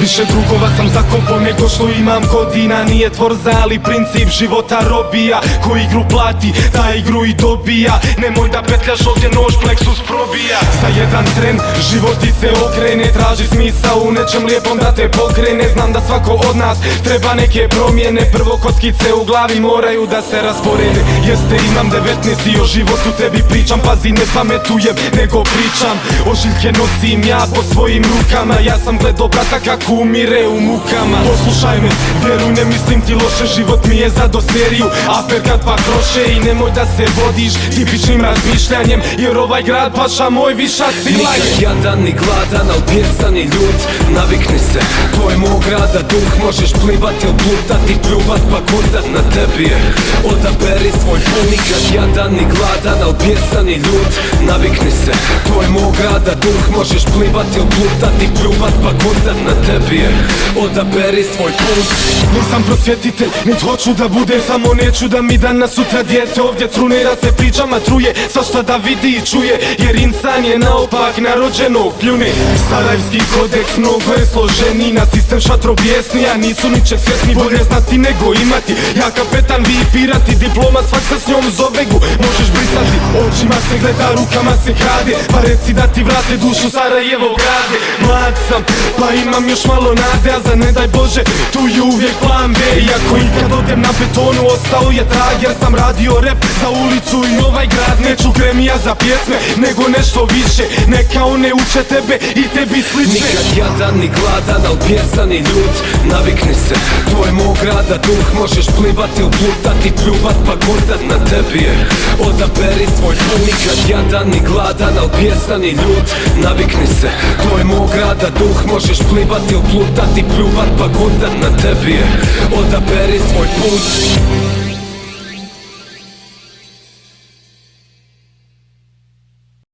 Više drugova sam zakopao nego što imam godina. Nije tvorza, ali princip života robija. Ko igru plati, ta igru i dobija. Nemoj da petljaš ovdje, nož pleksus probija. Za jedan tren život ti se okrene. Traži smisao u nečem lijepom da te pokrene. Znam da svako od nas treba neke promjene. Prvo kockice u glavi moraju da se rasporede. Jeste, imam 19 i o životu tebi pričam. Pazi, ne pametujem nego pričam. Ožiljke nosim ja po svojim rukama. Ja sam gledao brata kako umire u mukama. Poslušaj me, vjeruj, ne mislim ti loše. Život mi je zado seriju, aperkat pa kroše. I nemoj da se vodiš tipičnim razmišljanjem, jer ovaj grad paša moj viša sila je. Nikad jadan ni gladan, al pjesan i ljud. Navikni se, to je mog grada duh. Možeš plivati, oplutati, pljuvat pa kontat na tebi je. Odaberi svoj put. Nikad jadan ni gladan, al pjesan i ljud. Navikni se, to je mog grada duh. Možeš plivati, oplutati, pljuvat pa kontat na tebi je. Odaberi svoj put. Nisam prosvjetitelj, nit hoću da budem, samo neću da mi danas sutra dijete ovdje trune. Da se pričama truje, svašta da vidi i čuje, jer insan je naopak narođenog pljune. Sarajevski kodeks mnogo je složeniji, na sistem šatro bijesni, a nisu ničeg svjesni. Bolje znati nego imati, ja kapetan, vi pirati. Diploma svak sa s njom zovegu možeš brisati. Očima se gleda, rukama se krade, pa reci da ti vrate dušu Sarajevo grade. Mlad sam, pa imam još malo nade, a za ne daj Bože tu je uvijek plan B. Iako ikad odem na betonu ostao je trag, jer sam radio rap za ulicu i ovaj grad. Neću gremija za pjesme, nego nešto više. Neka one uče tebe i tebi sliče. Nikad jadan ni gladan, al pjesan i ljud. Navikni se, to je mog grada duh. Možeš plivati, oplutati, pljuvat pa kontat na tebi je. Odaberi svoj put. Nikad jadan ni gladan, al pjesan i ljud. Navikni se, to je mog grada duh. Možeš plivati, oplutati, pljuvat pa kontat na tebi je. Odaberi svoj put.